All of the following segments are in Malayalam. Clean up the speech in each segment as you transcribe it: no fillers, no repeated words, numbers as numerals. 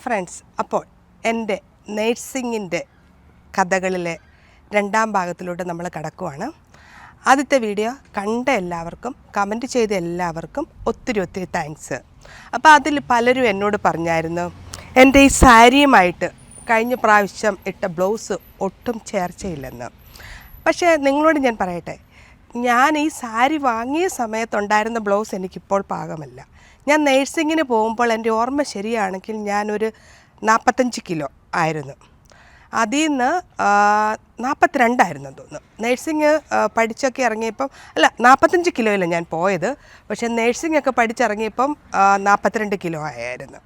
ഫ്രണ്ട്സ്, അപ്പോൾ എൻ്റെ നേഴ്സിങ്ങിൻ്റെ കഥകളിലെ രണ്ടാം ഭാഗത്തിലൂടെ നമ്മൾ കടക്കുവാണ്. ആദ്യത്തെ വീഡിയോ കണ്ട എല്ലാവർക്കും, കമൻറ്റ് ചെയ്ത എല്ലാവർക്കും ഒത്തിരി താങ്ക്സ്. അപ്പോൾ അതിൽ പലരും എന്നോട് പറഞ്ഞായിരുന്നു, എൻ്റെ ഈ സാരിയുമായിട്ട് കഴിഞ്ഞ പ്രാവശ്യം ഇട്ട ബ്ലൗസ് ഒട്ടും ചേർച്ചയില്ലെന്ന്. പക്ഷേ നിങ്ങളോട് ഞാൻ പറയട്ടെ, ഞാൻ ഈ സാരി വാങ്ങിയ സമയത്തുണ്ടായിരുന്ന ബ്ലൗസ് എനിക്കിപ്പോൾ പാകമല്ല. ഞാൻ നേഴ്സിങ്ങിന് പോകുമ്പോൾ എൻ്റെ ഓർമ്മ ശരിയാണെങ്കിൽ ഞാനൊരു 45 കിലോ ആയിരുന്നു. അതിൽ നിന്ന് 42 ആയിരുന്നു തോന്നുന്നു. നേഴ്സിങ് പഠിച്ചൊക്കെ ഇറങ്ങിയപ്പം 45 കിലോയില്ല ഞാൻ പോയത്. പക്ഷേ നേഴ്സിംഗൊക്കെ പഠിച്ചിറങ്ങിയപ്പം 42 കിലോ ആയിരുന്നു.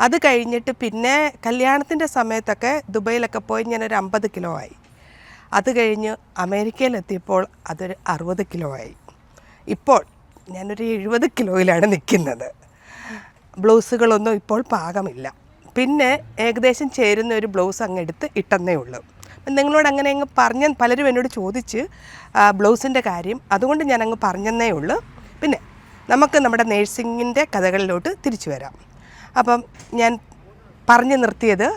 അത് കഴിഞ്ഞിട്ട് പിന്നെ കല്യാണത്തിൻ്റെ സമയത്തൊക്കെ ദുബൈയിലൊക്കെ പോയി ഞാനൊരു 50 കിലോ ആയി. അത് കഴിഞ്ഞ് അമേരിക്കയിലെത്തിയപ്പോൾ അതൊരു 60 കിലോ ആയി. ഇപ്പോൾ ഞാനൊരു 70 കിലോയിലാണ് നിൽക്കുന്നത്. ബ്ലൗസുകളൊന്നും ഇപ്പോൾ പാകമില്ല. പിന്നെ ഏകദേശം ചേരുന്ന ഒരു ബ്ലൗസ് അങ്ങ് എടുത്ത് ഇട്ടെന്നേ ഉള്ളൂ. നിങ്ങളോട് അങ്ങനെ അങ്ങ് പറഞ്ഞ പലരും എന്നോട് ചോദിച്ച് ബ്ലൗസിൻ്റെ കാര്യം, അതുകൊണ്ട് ഞാനങ്ങ് പറഞ്ഞെന്നേ ഉള്ളൂ. പിന്നെ നമുക്ക് നമ്മുടെ നേഴ്സിങ്ങിൻ്റെ കഥകളിലോട്ട് തിരിച്ചു വരാം. അപ്പം ഞാൻ പറഞ്ഞു നിർത്തിയത്,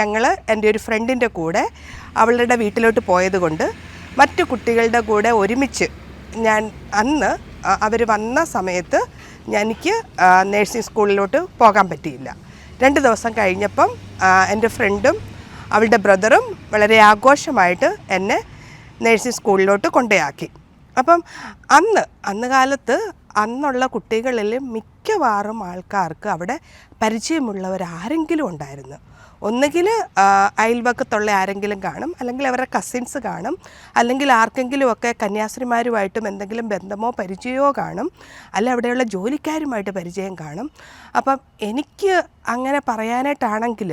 ഞങ്ങൾ എൻ്റെ ഒരു ഫ്രണ്ടിൻ്റെ കൂടെ അവളുടെ വീട്ടിലോട്ട് പോയത് കൊണ്ട് മറ്റു കുട്ടികളുടെ കൂടെ ഒരുമിച്ച് ഞാൻ അന്ന് അവർ വന്ന സമയത്ത് എനിക്ക് നേഴ്സിംഗ് സ്കൂളിലോട്ട് പോകാൻ പറ്റിയില്ല. 2 ദിവസം കഴിഞ്ഞപ്പം എൻ്റെ ഫ്രണ്ടും അവളുടെ ബ്രദറും വളരെ ആഘോഷമായിട്ട് എന്നെ നേഴ്സിംഗ് സ്കൂളിലോട്ട് കൊണ്ടുപോയാക്കി. അപ്പം അന്ന് കാലത്ത് അന്നുള്ള കുട്ടികളിൽ മിക്കവാറും ആൾക്കാർക്ക് അവിടെ പരിചയമുള്ളവരാരെങ്കിലും ഉണ്ടായിരുന്നു. ഒന്നുകിൽ അയൽവക്കത്തുള്ള ആരെങ്കിലും കാണും, അല്ലെങ്കിൽ അവരുടെ കസിൻസ് കാണും, അല്ലെങ്കിൽ ആർക്കെങ്കിലുമൊക്കെ കന്യാസ്ത്രീമാരുമായിട്ടും എന്തെങ്കിലും ബന്ധമോ പരിചയമോ കാണും, അല്ല അവിടെയുള്ള ജോലിക്കാരുമായിട്ട് പരിചയം കാണും. അപ്പം എനിക്ക് അങ്ങനെ പറയാനായിട്ടാണെങ്കിൽ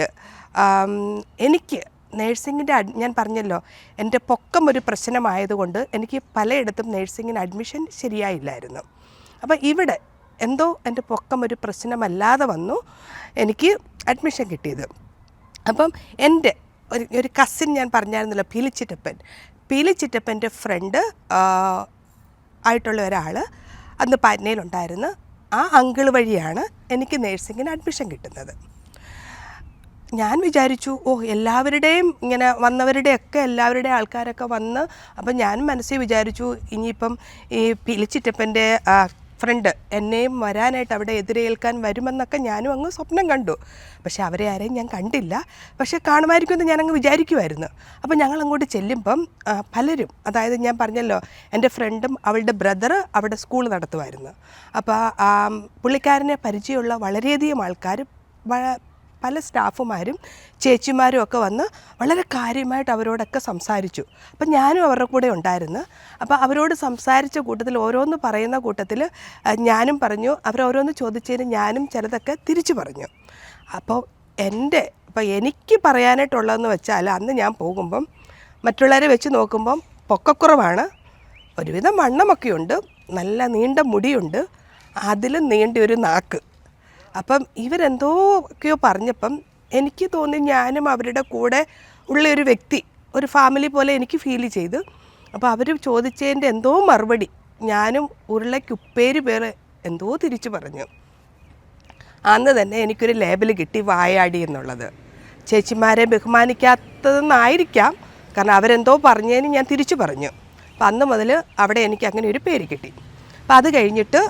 എനിക്ക് നേഴ്സിങ്ങിൻ്റെ ഞാൻ പറഞ്ഞല്ലോ, എൻ്റെ പൊക്കം ഒരു പ്രശ്നമായതുകൊണ്ട് എനിക്ക് പലയിടത്തും നേഴ്സിങ്ങിന് അഡ്മിഷൻ ശരിയായില്ലായിരുന്നു. അപ്പം ഇവിടെ എന്തോ എൻ്റെ പൊക്കം ഒരു പ്രശ്നമല്ലാതെ വന്നു എനിക്ക് അഡ്മിഷൻ കിട്ടിയത്. അപ്പം എൻ്റെ ഒരു കസിൻ ഞാൻ പറഞ്ഞായിരുന്നല്ലോ, പീലിച്ചിറ്റപ്പൻ്റെ ഫ്രണ്ട് ആയിട്ടുള്ള ഒരാൾ അന്ന് പാറ്റ്നയിലുണ്ടായിരുന്നു. ആ അങ്കിൾ വഴിയാണ് എനിക്ക് നേഴ്സിങ്ങിന് അഡ്മിഷൻ കിട്ടുന്നത്. ഞാൻ വിചാരിച്ചു, എല്ലാവരുടെയും ഇങ്ങനെ വന്നവരുടെയൊക്കെ എല്ലാവരുടെയും ആൾക്കാരൊക്കെ വന്ന്, അപ്പം ഞാൻ മനസ്സിൽ വിചാരിച്ചു ഇനിയിപ്പം ഈ പീലിച്ചിറ്റപ്പൻ്റെ ഫ്രണ്ട് എന്നെയും വരാനായിട്ട് അവിടെ എതിരേൽക്കാൻ വരുമെന്നൊക്കെ ഞാനും അങ്ങ് സ്വപ്നം കണ്ടു. പക്ഷേ അവരെ ആരെയും ഞാൻ കണ്ടില്ല. പക്ഷേ കാണുമായിരിക്കുമെന്ന് ഞാനങ്ങ് വിചാരിക്കുമായിരുന്നു. അപ്പോൾ ഞങ്ങൾ അങ്ങോട്ട് ചെല്ലുമ്പം പലരും, അതായത് ഞാൻ പറഞ്ഞല്ലോ, എൻ്റെ ഫ്രണ്ടും അവളുടെ ബ്രദർ അവിടെ സ്കൂൾ നടത്തുമായിരുന്നു. അപ്പോൾ പുള്ളിക്കാരനെ പരിചയമുള്ള വളരെയധികം ആൾക്കാർ, പല സ്റ്റാഫുമാരും ചേച്ചിമാരും ഒക്കെ വന്ന് വളരെ കാര്യമായിട്ട് അവരോടൊക്കെ സംസാരിച്ചു. അപ്പം ഞാനും അവരുടെ കൂടെ ഉണ്ടായിരുന്നു. അപ്പോൾ അവരോട് സംസാരിച്ച കൂട്ടത്തിൽ, ഓരോന്ന് പറയുന്ന കൂട്ടത്തിൽ ഞാനും പറഞ്ഞു. അവരോരോന്ന് ചോദിച്ചതിന് ഞാനും ചിലതൊക്കെ തിരിച്ചു പറഞ്ഞു. അപ്പോൾ എനിക്ക് പറയാനായിട്ടുള്ളതെന്ന് വെച്ചാൽ, അന്ന് ഞാൻ പോകുമ്പം മറ്റുള്ളവരെ വെച്ച് നോക്കുമ്പം പൊക്കക്കുറവാണ്, ഒരുവിധം വണ്ണമൊക്കെയുണ്ട്, നല്ല നീണ്ട മുടിയുണ്ട്, അതിലും നീണ്ട ഒരു നാക്ക്. അപ്പം ഇവരെന്തോക്കെയോ പറഞ്ഞപ്പം എനിക്ക് തോന്നി ഞാനും അവരുടെ കൂടെ ഉള്ള ഒരു വ്യക്തി, ഒരു ഫാമിലി പോലെ എനിക്ക് ഫീൽ ചെയ്തു. അപ്പോൾ അവർ ചോദിച്ചതിൻ്റെ എന്തോ മറുപടി ഞാനും ഉരുളയ്ക്കുപ്പേര് പേര് എന്തോ തിരിച്ചു പറഞ്ഞു. അന്ന് തന്നെ എനിക്കൊരു ലേബൽ കിട്ടി, വായാടി എന്നുള്ളത്. ചേച്ചിമാരെ ബഹുമാനിക്കാത്തതെന്നായിരിക്കാം, കാരണം അവരെന്തോ പറഞ്ഞതിന് ഞാൻ തിരിച്ചു പറഞ്ഞു. അപ്പം അന്ന് മുതൽ അവിടെ എനിക്ക് അങ്ങനെ ഒരു പേര് കിട്ടി. അപ്പം അത് കഴിഞ്ഞിട്ട്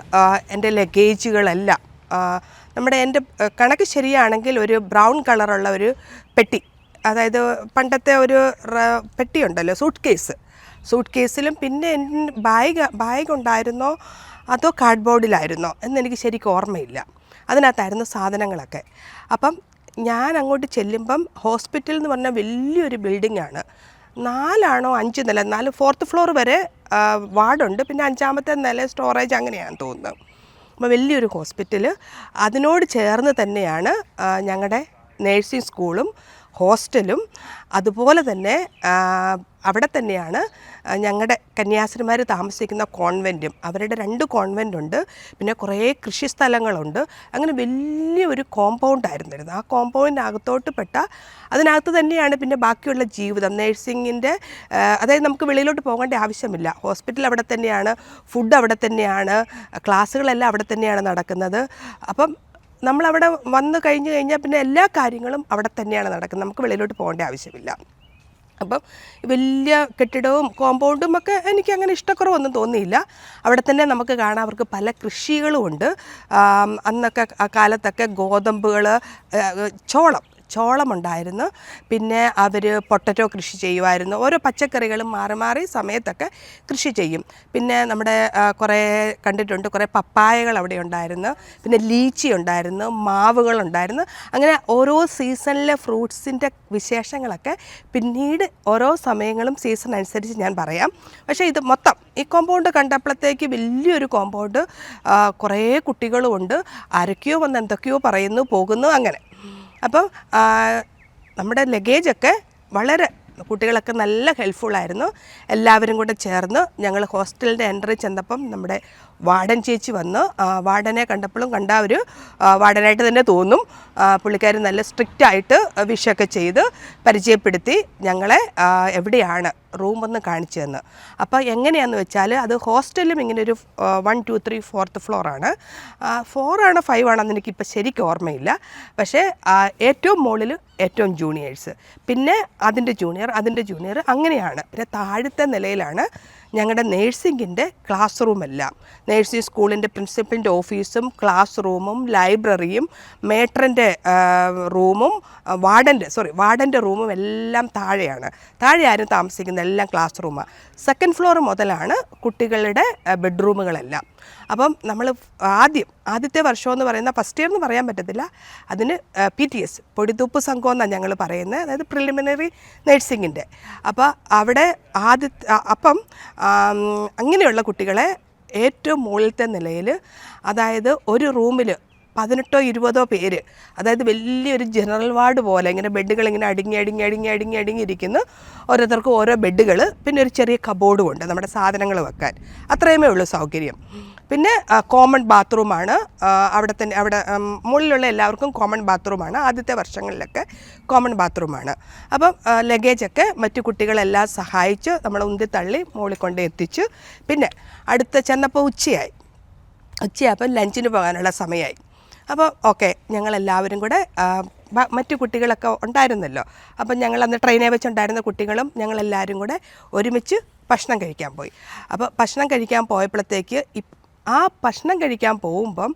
എൻ്റെ ലഗേജുകളെല്ലാം, എൻ്റെ കണക്ക് ശരിയാണെങ്കിൽ ഒരു ബ്രൗൺ കളറുള്ള ഒരു പെട്ടി, അതായത് പണ്ടത്തെ ഒരു പെട്ടി ഉണ്ടല്ലോ, സൂട്ട് കേസിലും, പിന്നെ ബാഗ് ഉണ്ടായിരുന്നോ അതോ കാർഡ്ബോർഡിലായിരുന്നോ എന്നെനിക്ക് ശരിക്കും ഓർമ്മയില്ല, അതിനകത്തായിരുന്നു സാധനങ്ങളൊക്കെ. അപ്പം ഞാൻ അങ്ങോട്ട് ചെല്ലുമ്പം ഹോസ്പിറ്റൽ എന്ന് പറഞ്ഞാൽ വലിയൊരു ബിൽഡിങ്ങാണ്. 5 നില, 4th ഫ്ലോർ വരെ വാർഡുണ്ട്, പിന്നെ 5ാമത്തെ നില സ്റ്റോറേജ്, അങ്ങനെയാണെന്ന് തോന്നുന്നത്. അപ്പോൾ വലിയൊരു ഹോസ്പിറ്റൽ, അതിനോട് ചേർന്ന് തന്നെയാണ് ഞങ്ങളുടെ നേഴ്സിംഗ് സ്കൂളും ഹോസ്റ്റലും. അതുപോലെ തന്നെ അവിടെ തന്നെയാണ് ഞങ്ങളുടെ കന്യാസ്ത്രീമാർ താമസിക്കുന്ന കോൺവെൻറ്റും. അവരുടെ 2 കോൺവെൻറ്റുണ്ട്, പിന്നെ കുറേ കൃഷി സ്ഥലങ്ങളുണ്ട്. അങ്ങനെ വലിയൊരു കോമ്പൗണ്ടായിരുന്നിരുന്നു. ആ കോമ്പൗണ്ടിനകത്തോട്ട് അതിനകത്ത് തന്നെയാണ് പിന്നെ ബാക്കിയുള്ള ജീവിതം. നേഴ്സിങ്ങിൻ്റെ, അതായത് നമുക്ക് വെളിയിലോട്ട് പോകേണ്ട ആവശ്യമില്ല. ഹോസ്പിറ്റൽ അവിടെ തന്നെയാണ്, ഫുഡ് അവിടെ തന്നെയാണ്, ക്ലാസ്സുകളെല്ലാം അവിടെ തന്നെയാണ് നടക്കുന്നത്. അപ്പം നമ്മളവിടെ വന്നു കഴിഞ്ഞാൽ പിന്നെ എല്ലാ കാര്യങ്ങളും അവിടെ തന്നെയാണ് നടക്കുന്നത്, നമുക്ക് വെളിയിലോട്ട് പോകേണ്ട ആവശ്യമില്ല. അപ്പം വലിയ കെട്ടിടവും കോമ്പൗണ്ടും ഒക്കെ എനിക്ക് അങ്ങനെ ഇഷ്ടക്കുറവൊന്നും തോന്നിയില്ല. അവിടെ തന്നെ നമുക്ക് കാണാം അവർക്ക് പല കൃഷികളും ഉണ്ട്. അന്നൊക്കെ ആ കാലത്തൊക്കെ ഗോതമ്പുകൾ, ചോളമുണ്ടായിരുന്നു. പിന്നെ അവർ പൊട്ടറ്റോ കൃഷി ചെയ്യുമായിരുന്നു. ഓരോ പച്ചക്കറികളും മാറി മാറി സമയത്തൊക്കെ കൃഷി ചെയ്യും. പിന്നെ നമ്മുടെ കുറേ കണ്ടിട്ടുണ്ട്, കുറേ പപ്പായകൾ അവിടെ ഉണ്ടായിരുന്നു. പിന്നെ ലീച്ചി ഉണ്ടായിരുന്നു, മാവുകളുണ്ടായിരുന്നു. അങ്ങനെ ഓരോ സീസണിലെ ഫ്രൂട്ട്സിൻ്റെ വിശേഷങ്ങളൊക്കെ പിന്നീട് ഓരോ സമയങ്ങളും സീസൺ അനുസരിച്ച് ഞാൻ പറയാം. പക്ഷേ ഇത് മൊത്തം ഈ കോമ്പൗണ്ട് കണ്ടപ്പോഴത്തേക്ക് വലിയൊരു കോമ്പൗണ്ട്, കുറേ കുട്ടികളും ഉണ്ട്. ആരൊക്കെയോ വന്ന് എന്തൊക്കെയോ പറയുന്നു, പോകുന്നു, അങ്ങനെ. അപ്പം നമ്മുടെ ലഗേജൊക്കെ വളരെ, കുട്ടികളൊക്കെ നല്ല ഹെൽപ്ഫുള്ളായിരുന്നു. എല്ലാവരും കൂടെ ചേർന്ന് ഞങ്ങൾ ഹോസ്റ്റലിൻ്റെ എൻട്രി ചെന്നപ്പം നമ്മുടെ വാർഡൻ ചേച്ചി വന്ന്, വാർഡനെ കണ്ടപ്പോഴും ഒരു വാർഡനായിട്ട് തന്നെ തോന്നും. പുള്ളിക്കാരി നല്ല സ്ട്രിക്റ്റായിട്ട് വിഷയൊക്കെ ചെയ്ത് പരിചയപ്പെടുത്തി ഞങ്ങളെ എവിടെയാണ് റൂമൊന്ന് കാണിച്ചു തന്ന്. അപ്പോൾ എങ്ങനെയാണെന്ന് വെച്ചാൽ അത് ഹോസ്റ്റലിലും ഇങ്ങനെ ഒരു 1, 2, 3, 4th ഫ്ലോറാണ്. 4 ആണോ 5 ആണോ എന്ന് എനിക്കിപ്പോൾ ശരിക്കും ഓർമ്മയില്ല. പക്ഷേ ഏറ്റവും മുകളിൽ ഏറ്റവും ജൂനിയേഴ്സ്, പിന്നെ അതിൻ്റെ ജൂനിയർ അങ്ങനെയാണ്. പിന്നെ താഴത്തെ നിലയിലാണ് ഞങ്ങളുടെ നേഴ്സിങ്ങിൻ്റെ ക്ലാസ് റൂമെല്ലാം. നേഴ്സിംഗ് സ്കൂളിൻ്റെ പ്രിൻസിപ്പലിൻ്റെ ഓഫീസും ക്ലാസ് റൂമും ലൈബ്രറിയും മേട്രൻ്റെ റൂമും വാർഡൻ്റെ റൂമും എല്ലാം താഴെയാണ്. താഴെ ആരും താമസിക്കുന്ന എല്ലാം ക്ലാസ് റൂമാണ്. 2nd ഫ്ലോർ മുതലാണ് കുട്ടികളുടെ ബെഡ്റൂമുകളെല്ലാം. അപ്പം നമ്മൾ ആദ്യത്തെ വർഷമെന്ന് പറയുന്ന ഫസ്റ്റ് ഇയർ എന്ന് പറയാൻ പറ്റത്തില്ല, അതിന് PTS പൊടിത്തൂപ്പ് സംഘം എന്നാണ് ഞങ്ങൾ പറയുന്നത്, അതായത് പ്രിലിമിനറി നേഴ്സിങ്ങിൻ്റെ. അപ്പോൾ അവിടെ അപ്പം അങ്ങനെയുള്ള കുട്ടികളെ ഏറ്റവും മുകളിലത്തെ നിലയിൽ, അതായത് ഒരു റൂമിൽ 18 20 പേര്, അതായത് വലിയൊരു ജനറൽ വാർഡ് പോലെ ഇങ്ങനെ ബെഡുകൾ ഇങ്ങനെ അടുങ്ങിയിരിക്കുന്നു. ഓരോരുത്തർക്കും ഓരോ ബെഡുകൾ, പിന്നെ ഒരു ചെറിയ കബോർഡും ഉണ്ട് നമ്മുടെ സാധനങ്ങൾ വെക്കാൻ. അത്രയുമേ ഉള്ളൂ സൗകര്യം. പിന്നെ കോമൺ ബാത്റൂമാണ് അവിടെ മുകളിലുള്ള എല്ലാവർക്കും കോമൺ ബാത്റൂമാണ്. ആദ്യത്തെ വർഷങ്ങളിലൊക്കെ കോമൺ ബാത്റൂമാണ്. അപ്പം ലഗേജൊക്കെ മറ്റു കുട്ടികളെല്ലാം സഹായിച്ച് നമ്മൾ ഉന്തിത്തള്ളി മുകളിൽ കൊണ്ട് എത്തിച്ച്, പിന്നെ ചെന്നപ്പോൾ ഉച്ചയായപ്പോൾ ലഞ്ചിന് പോകാനുള്ള സമയമായി. അപ്പോൾ ഓക്കെ, ഞങ്ങളെല്ലാവരും കൂടെ, മറ്റു കുട്ടികളൊക്കെ ഉണ്ടായിരുന്നല്ലോ, അപ്പം ഞങ്ങളന്ന് ട്രെയിനിൽ വെച്ചുണ്ടായിരുന്ന കുട്ടികളും ഞങ്ങളെല്ലാവരും കൂടെ ഒരുമിച്ച് ഭക്ഷണം കഴിക്കാൻ പോയി. അപ്പോൾ ഭക്ഷണം കഴിക്കാൻ പോയപ്പോഴത്തേക്ക് ഭക്ഷണം കഴിക്കാൻ പോകുമ്പം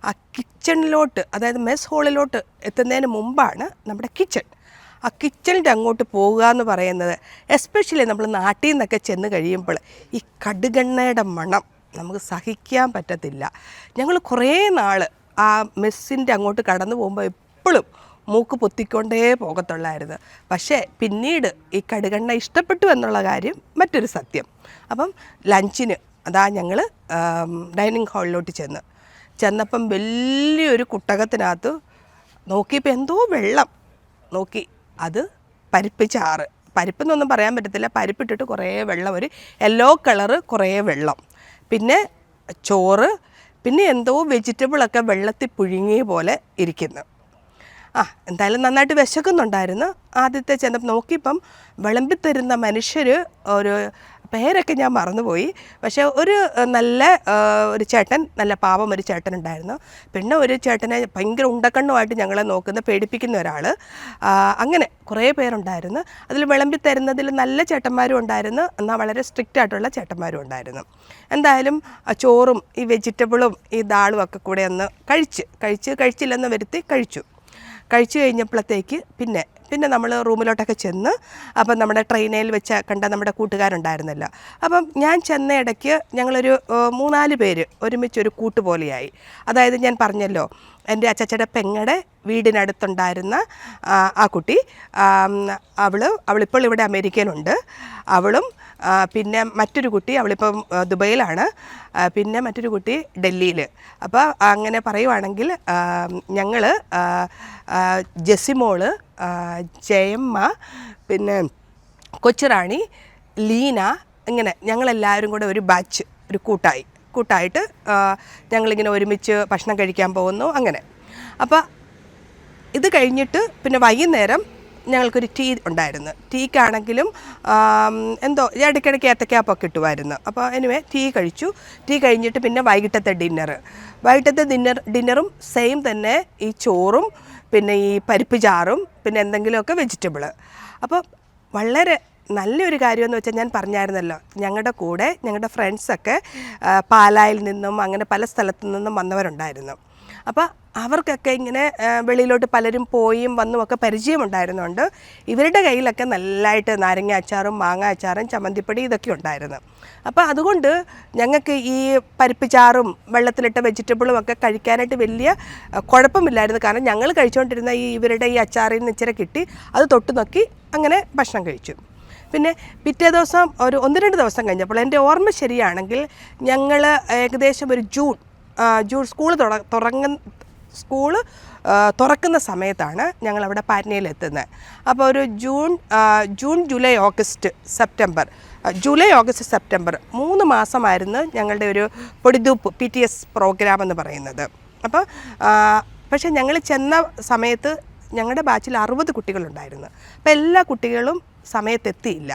ആ കിച്ചണിലോട്ട്, അതായത് മെസ് ഹോളിലോട്ട് എത്തുന്നതിന് മുമ്പാണ് നമ്മുടെ കിച്ചൺ. ആ കിച്ചണിൻ്റെ അങ്ങോട്ട് പോകുക എന്ന് പറയുന്നത്, എസ്പെഷ്യലി നമ്മൾ നാട്ടിൽ നിന്നൊക്കെ ചെന്ന് കഴിയുമ്പോൾ ഈ കടുകെണ്ണയുടെ മണം നമുക്ക് സഹിക്കാൻ പറ്റത്തില്ല. ഞങ്ങൾ കുറേ നാൾ ആ മെസ്സിൻ്റെ അങ്ങോട്ട് കടന്നു പോകുമ്പോൾ എപ്പോഴും മൂക്ക് പൊത്തിക്കൊണ്ടേ പോകത്തുള്ളായിരുന്നു. പക്ഷേ പിന്നീട് ഈ കടുകെണ്ണ ഇഷ്ടപ്പെട്ടു എന്നുള്ള കാര്യം മറ്റൊരു സത്യം. അപ്പം ലഞ്ചിന് ഞങ്ങൾ ഡൈനിങ് ഹാളിലോട്ട് ചെന്നപ്പം വലിയൊരു കുട്ടകത്തിനകത്ത് നോക്കിയപ്പോൾ എന്തോ വെള്ളം നോക്കി, അത് പരിപ്പ് ചാറ്, പരിപ്പെന്നൊന്നും പറയാൻ പറ്റത്തില്ല, പരിപ്പിട്ടിട്ട് കുറേ വെള്ളം, ഒരു യെല്ലോ കളറ് കുറേ വെള്ളം, പിന്നെ ചോറ്, പിന്നെ എന്തോ വെജിറ്റബിളൊക്കെ വെള്ളത്തിൽ പുഴുങ്ങിയ പോലെ ഇരിക്കുന്നു. എന്തായാലും നന്നായിട്ട് വിശക്കുന്നുണ്ടായിരുന്നു. ആദ്യത്തെ ചെന്നപ്പോൾ നോക്കിയപ്പം വിളമ്പിത്തരുന്ന മനുഷ്യർ, ഒരു പേരൊക്കെ ഞാൻ മറന്നുപോയി, പക്ഷേ ഒരു ചേട്ടൻ, നല്ല പാവം ഒരു ചേട്ടൻ ഉണ്ടായിരുന്നു. പിന്നെ ഒരു ചേട്ടനെ ഭയങ്കര ഉണ്ടക്കണ്ണുമായിട്ട് ഞങ്ങളെ നോക്കുന്ന, പേടിപ്പിക്കുന്ന ഒരാൾ. അങ്ങനെ കുറേ പേരുണ്ടായിരുന്നു. അതിൽ വിളമ്പിത്തരുന്നതിൽ നല്ല ചേട്ടന്മാരും ഉണ്ടായിരുന്നു, എന്നാൽ വളരെ സ്ട്രിക്റ്റ് ആയിട്ടുള്ള ചേട്ടന്മാരും ഉണ്ടായിരുന്നു. എന്തായാലും ചോറും ഈ വെജിറ്റബിളും ഈ ദാളും ഒക്കെ കൂടെ ഒന്ന് കഴിച്ചില്ലെന്ന് വരുത്തി കഴിച്ചു കഴിഞ്ഞപ്പോഴത്തേക്ക് പിന്നെ നമ്മൾ റൂമിലോട്ടൊക്കെ ചെന്ന്, അപ്പം നമ്മുടെ ട്രെയിനിൽ വെച്ച് കണ്ട നമ്മുടെ കൂട്ടുകാരുണ്ടായിരുന്നല്ലോ, അപ്പം ഞാൻ ചെന്ന ഇടയ്ക്ക് ഞങ്ങളൊരു 3-4 പേര് ഒരുമിച്ചൊരു കൂട്ടുപോലെയായി. അതായത് ഞാൻ പറഞ്ഞല്ലോ, എൻ്റെ അച്ചച്ചയുടെ പെങ്ങളുടെ വീടിനടുത്തുണ്ടായിരുന്ന ആ കുട്ടി, അവളിപ്പോൾ ഇവിടെ അമേരിക്കയിലുണ്ട്, അവളും, പിന്നെ മറ്റൊരു കുട്ടി അവളിപ്പം ദുബൈയിലാണ്, പിന്നെ മറ്റൊരു കുട്ടി ഡൽഹിയിൽ. അപ്പോൾ അങ്ങനെ പറയുവാണെങ്കിൽ ഞങ്ങൾ ജെസിമോള്, ജയമ്മ, പിന്നെ കൊച്ചുറാണി, ലീന, ഇങ്ങനെ ഞങ്ങളെല്ലാവരും കൂടെ ഒരു ബാച്ച്, ഒരു കൂട്ടായിട്ട് ഞങ്ങളിങ്ങനെ ഒരുമിച്ച് ഭക്ഷണം കഴിക്കാൻ പോകുന്നു. അങ്ങനെ അപ്പോൾ ഇത് കഴിഞ്ഞിട്ട് പിന്നെ വൈകുന്നേരം ഞങ്ങൾക്കൊരു ടീ ഉണ്ടായിരുന്നു. ടീക്കാണെങ്കിലും എന്തോ ഇടയ്ക്കിടയ്ക്ക് ഏത്തക്കാപ്പൊക്കെ കിട്ടുമായിരുന്നു. അപ്പോൾ എനിവേ ടീ കഴിച്ചു. ടീ കഴിഞ്ഞിട്ട് പിന്നെ വൈകിട്ടത്തെ ഡിന്നറും സെയിം തന്നെ, ഈ ചോറും പിന്നെ ഈ പരിപ്പ് ചാറും പിന്നെ എന്തെങ്കിലുമൊക്കെ വെജിറ്റബിൾ. അപ്പോൾ വളരെ നല്ലൊരു കാര്യമെന്ന് വെച്ചാൽ ഞാൻ പറഞ്ഞായിരുന്നല്ലോ, ഞങ്ങളുടെ കൂടെ ഞങ്ങളുടെ ഫ്രണ്ട്സൊക്കെ പാലായിൽ നിന്നും അങ്ങനെ പല സ്ഥലത്തു നിന്നും വന്നവരുണ്ടായിരുന്നു. അപ്പോൾ അവർക്കൊക്കെ ഇങ്ങനെ വെളിയിലോട്ട് പലരും പോയും വന്നുമൊക്കെ പരിചയമുണ്ടായിരുന്നുകൊണ്ട് ഇവരുടെ കയ്യിലൊക്കെ നല്ലതായിട്ട് നാരങ്ങ അച്ചാറും മാങ്ങ അച്ചാറും ചമ്മന്തിപ്പൊടി ഇതൊക്കെ ഉണ്ടായിരുന്നു. അപ്പോൾ അതുകൊണ്ട് ഞങ്ങൾക്ക് ഈ പരിപ്പ് ചാറും വെള്ളത്തിലിട്ട വെജിറ്റബിളും ഒക്കെ കഴിക്കാനായിട്ട് വലിയ കുഴപ്പമില്ലായിരുന്നു. കാരണം ഞങ്ങൾ കഴിച്ചുകൊണ്ടിരുന്ന ഇവരുടെ ഈ അച്ചാറിൽ നിന്ന് ഇച്ചിരി കിട്ടി, അത് തൊട്ട് നോക്കി അങ്ങനെ ഭക്ഷണം കഴിച്ചു. പിന്നെ പിറ്റേ ദിവസം ഒരു 1-2 ദിവസം കഴിഞ്ഞപ്പോൾ എൻ്റെ ഓർമ്മ ശരിയാണെങ്കിൽ ഞങ്ങൾ ഏകദേശം ഒരു ജൂൺ സ്കൂള് തുറക്കുന്ന സമയത്താണ് ഞങ്ങളവിടെ പാറ്റ്നയിലെത്തുന്നത്. അപ്പോൾ ഒരു ജൂൺ ജൂലൈ ഓഗസ്റ്റ് സെപ്റ്റംബർ 3 മാസമായിരുന്നു ഞങ്ങളുടെ ഒരു പൊടിതൂപ്പ് PTS പ്രോഗ്രാം എന്ന് പറയുന്നത്. അപ്പോൾ പക്ഷേ ഞങ്ങൾ ചെന്ന സമയത്ത് ഞങ്ങളുടെ ബാച്ചിൽ 60 കുട്ടികളുണ്ടായിരുന്നു. അപ്പോൾ എല്ലാ കുട്ടികളും സമയത്തെത്തിയില്ല.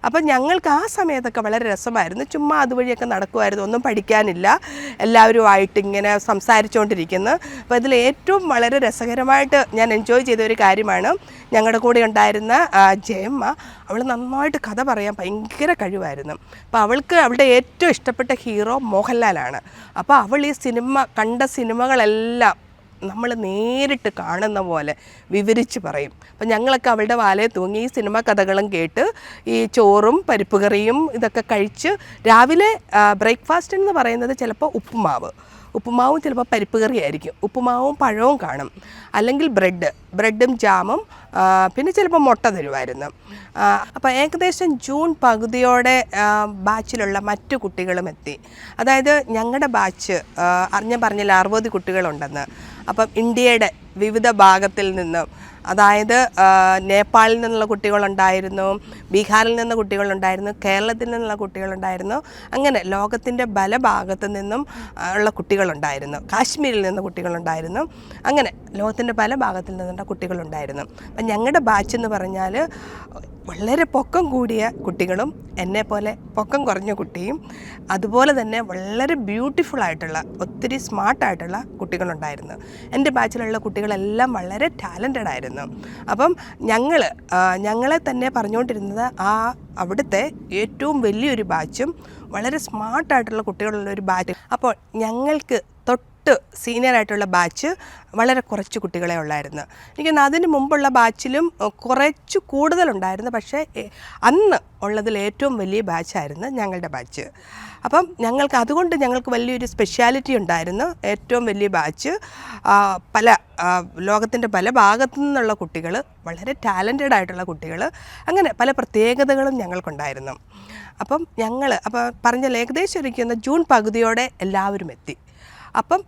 അപ്പം ഞങ്ങൾക്ക് ആ സമയത്തൊക്കെ വളരെ രസമായിരുന്നു. ചുമ്മാ അതുവഴിയൊക്കെ നടക്കുമായിരുന്നു, ഒന്നും പഠിക്കാനില്ല, എല്ലാവരുമായിട്ട് ഇങ്ങനെ സംസാരിച്ചുകൊണ്ടിരിക്കുന്നു. അപ്പോൾ ഇതിൽ ഏറ്റവും വളരെ രസകരമായിട്ട് ഞാൻ എൻജോയ് ചെയ്ത ഒരു കാര്യമാണ് ഞങ്ങളുടെ കൂടെ ഉണ്ടായിരുന്ന ജയമ്മ. അവൾ നന്നായിട്ട് കഥ പറയാൻ ഭയങ്കര കഴിവായിരുന്നു. അപ്പോൾ അവളുടെ ഏറ്റവും ഇഷ്ടപ്പെട്ട ഹീറോ മോഹൻലാലാണ്. അപ്പോൾ അവൾ ഈ കണ്ട സിനിമകളെല്ലാം നമ്മൾ നേരിട്ട് കാണുന്ന പോലെ വിവരിച്ച് പറയും. അപ്പം ഞങ്ങളൊക്കെ അവളുടെ വാലയെ തൂങ്ങി ഈ സിനിമ കഥകളും കേട്ട് ഈ ചോറും പരിപ്പ് കറിയും ഇതൊക്കെ കഴിച്ച് രാവിലെ ബ്രേക്ക്ഫാസ്റ്റ് എന്ന് പറയുന്നത് ചിലപ്പോൾ ഉപ്പുമാവും ചിലപ്പോൾ പരിപ്പ് കറിയായിരിക്കും, ഉപ്പുമാവും പഴവും കാണും, അല്ലെങ്കിൽ ബ്രെഡും ജാമും, പിന്നെ ചിലപ്പോൾ മുട്ട തരുമായിരുന്നു. അപ്പോൾ ഏകദേശം ജൂൺ പകുതിയോടെ ബാച്ചിലുള്ള മറ്റു കുട്ടികളും എത്തി. അതായത് ഞങ്ങളുടെ ബാച്ച് ഞാൻ പറഞ്ഞില്ല 60 കുട്ടികളുണ്ടെന്ന്. അപ്പം ഇന്ത്യയുടെ വിവിധ ഭാഗത്തിൽ നിന്നും, അതായത് നേപ്പാളിൽ നിന്നുള്ള കുട്ടികളുണ്ടായിരുന്നു, ബീഹാറിൽ നിന്ന് കുട്ടികളുണ്ടായിരുന്നു, കേരളത്തിൽ നിന്നുള്ള കുട്ടികളുണ്ടായിരുന്നു, അങ്ങനെ ലോകത്തിൻ്റെ പല ഭാഗത്തു നിന്നും ഉള്ള കുട്ടികളുണ്ടായിരുന്നു, കാശ്മീരിൽ നിന്ന് കുട്ടികളുണ്ടായിരുന്നു, അങ്ങനെ ലോകത്തിൻ്റെ പല ഭാഗത്തിൽ നിന്നുള്ള കുട്ടികളുണ്ടായിരുന്നു. അപ്പം ഞങ്ങളുടെ ബാച്ച് എന്ന് പറഞ്ഞാൽ വളരെ പൊക്കം കൂടിയ കുട്ടികളും എന്നെപ്പോലെ പൊക്കം കുറഞ്ഞ കുട്ടിയും അതുപോലെ തന്നെ വളരെ ബ്യൂട്ടിഫുൾ ആയിട്ടുള്ള ഒത്തിരി സ്മാർട്ടായിട്ടുള്ള കുട്ടികളുണ്ടായിരുന്നു. എൻ്റെ ബാച്ചിലുള്ള കുട്ടികളെല്ലാം വളരെ ടാലൻറ്റഡ് ആയിരുന്നു. അപ്പം ഞങ്ങളെ തന്നെ പറഞ്ഞുകൊണ്ടിരുന്നത് അവിടുത്തെ ഏറ്റവും വലിയൊരു ബാച്ചും വളരെ സ്മാർട്ടായിട്ടുള്ള കുട്ടികളുള്ളൊരു ബാച്ച്. അപ്പോൾ ഞങ്ങൾക്ക് സീനിയറായിട്ടുള്ള ബാച്ച് വളരെ കുറച്ച് കുട്ടികളെ ഉള്ളായിരുന്നു. എനിക്ക് അതിന് മുമ്പുള്ള ബാച്ചിലും കുറച്ച് കൂടുതലുണ്ടായിരുന്നു, പക്ഷേ അന്ന് ഉള്ളതിൽ ഏറ്റവും വലിയ ബാച്ചായിരുന്നു ഞങ്ങളുടെ ബാച്ച്. അപ്പം അതുകൊണ്ട് ഞങ്ങൾക്ക് വലിയൊരു സ്പെഷ്യാലിറ്റി ഉണ്ടായിരുന്നു. ഏറ്റവും വലിയ ബാച്ച്, ലോകത്തിൻ്റെ പല ഭാഗത്തു നിന്നുള്ള കുട്ടികൾ, വളരെ ടാലൻറ്റഡ് ആയിട്ടുള്ള കുട്ടികൾ, അങ്ങനെ പല പ്രത്യേകതകളും ഞങ്ങൾക്കുണ്ടായിരുന്നു. അപ്പം പറഞ്ഞാൽ ഏകദേശം ഇരിക്കുന്ന ജൂൺ പകുതിയോടെ എല്ലാവരും എത്തി. അപ്പം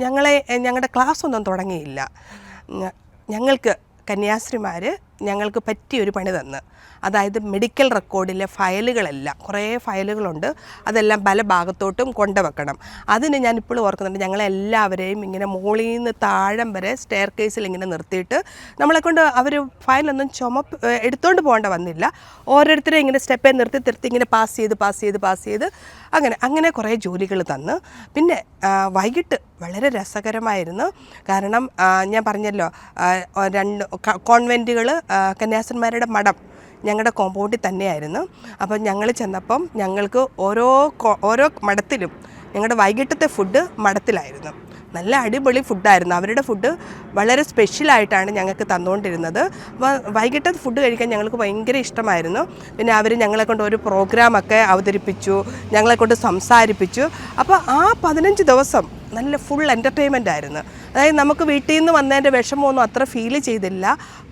ഞങ്ങളുടെ ക്ലാസ് ഒന്നും തുടങ്ങിയില്ല. ഞങ്ങൾക്ക് കന്യാസ്ത്രീമാർ ഞങ്ങൾക്ക് പറ്റിയൊരു പണി തന്ന്, അതായത് മെഡിക്കൽ റെക്കോർഡിലെ ഫയലുകളെല്ലാം, കുറേ ഫയലുകളുണ്ട്, അതെല്ലാം പല ഭാഗത്തോട്ടും കൊണ്ടുവെക്കണം. അതിന് ഞാനിപ്പോഴും ഓർക്കുന്നുണ്ട്, ഞങ്ങളെല്ലാവരെയും ഇങ്ങനെ മുകളിൽ നിന്ന് താഴം വരെ സ്റ്റെയർ കേസിൽ ഇങ്ങനെ നിർത്തിയിട്ട് നമ്മളെക്കൊണ്ട് അവർ ഫയലൊന്നും എടുത്തുകൊണ്ട് പോകേണ്ട വന്നില്ല. ഓരോരുത്തരെയും ഇങ്ങനെ സ്റ്റെപ്പേ നിർത്തി ഇങ്ങനെ പാസ് ചെയ്ത് അങ്ങനെ കുറേ ജോലികൾ തന്ന്. പിന്നെ വൈകിട്ട് വളരെ രസകരമായിരുന്നു. കാരണം ഞാൻ പറഞ്ഞല്ലോ, 2 കോൺവെൻറ്റുകൾ, കന്യാസ്ത്രീമാരുടെ മഠം ഞങ്ങളുടെ കോമ്പൗണ്ടിൽ തന്നെയായിരുന്നു. അപ്പം ഞങ്ങൾ ചെന്നപ്പം ഞങ്ങൾക്ക് ഓരോ മഠത്തിലും ഞങ്ങളുടെ വൈകിട്ടത്തെ ഫുഡ് മഠത്തിലായിരുന്നു. നല്ല അടിപൊളി ഫുഡായിരുന്നു. അവരുടെ ഫുഡ് വളരെ സ്പെഷ്യലായിട്ടാണ് ഞങ്ങൾക്ക് തന്നുകൊണ്ടിരുന്നത്. അപ്പോൾ വൈകിട്ടത്തെ ഫുഡ് കഴിക്കാൻ ഞങ്ങൾക്ക് ഭയങ്കര ഇഷ്ടമായിരുന്നു. പിന്നെ അവർ ഞങ്ങളെക്കൊണ്ട് ഒരു പ്രോഗ്രാമൊക്കെ അവതരിപ്പിച്ചു, ഞങ്ങളെക്കൊണ്ട് സംസാരിപ്പിച്ചു. അപ്പോൾ ആ 15 ദിവസം നല്ല ഫുൾ എൻ്റർടൈൻമെൻ്റ് ആയിരുന്നു. അതായത് നമുക്ക് വീട്ടിൽ നിന്ന് വന്നതിൻ്റെ വിഷമമൊന്നും അത്ര ഫീൽ ചെയ്തില്ല.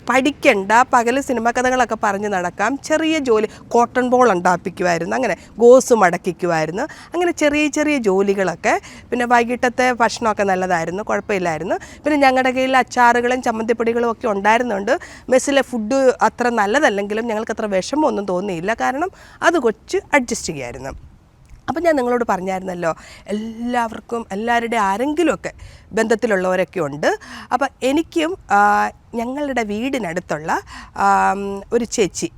പഠിക്കണ്ട, പകൽ സിനിമ കഥകളൊക്കെ പറഞ്ഞ് നടക്കാം, ചെറിയ ജോലി, കോട്ടൺ ബോൾ ഉണ്ടാപ്പിക്കുമായിരുന്നു, അങ്ങനെ ഗോസ് മടക്കിക്കുമായിരുന്നു, അങ്ങനെ ചെറിയ ജോലികളൊക്കെ. പിന്നെ വൈകിട്ടത്തെ ഭക്ഷണമൊക്കെ നല്ലതായിരുന്നു, കുഴപ്പമില്ലായിരുന്നു. പിന്നെ ഞങ്ങളുടെ കയ്യിൽ അച്ചാറുകളും ചമ്മന്തിപ്പൊടികളും ഒക്കെ ഉണ്ടായിരുന്നുകൊണ്ട് മെസ്സിലെ ഫുഡ് അത്ര നല്ലതല്ലെങ്കിലും ഞങ്ങൾക്ക് അത്ര വിഷമമൊന്നും തോന്നിയില്ല. കാരണം അത് കൊച്ച് അഡ്ജസ്റ്റ് ചെയ്യായിരുന്നു. അപ്പം ഞാൻ നിങ്ങളോട് പറഞ്ഞായിരുന്നല്ലോ, എല്ലാവരുടെ ആരെങ്കിലുമൊക്കെ ബന്ധത്തിലുള്ളവരൊക്കെ ഉണ്ട്. അപ്പം എനിക്കും ഞങ്ങളുടെ വീടിനടുത്തുള്ള ഒരു ചേച്ചി,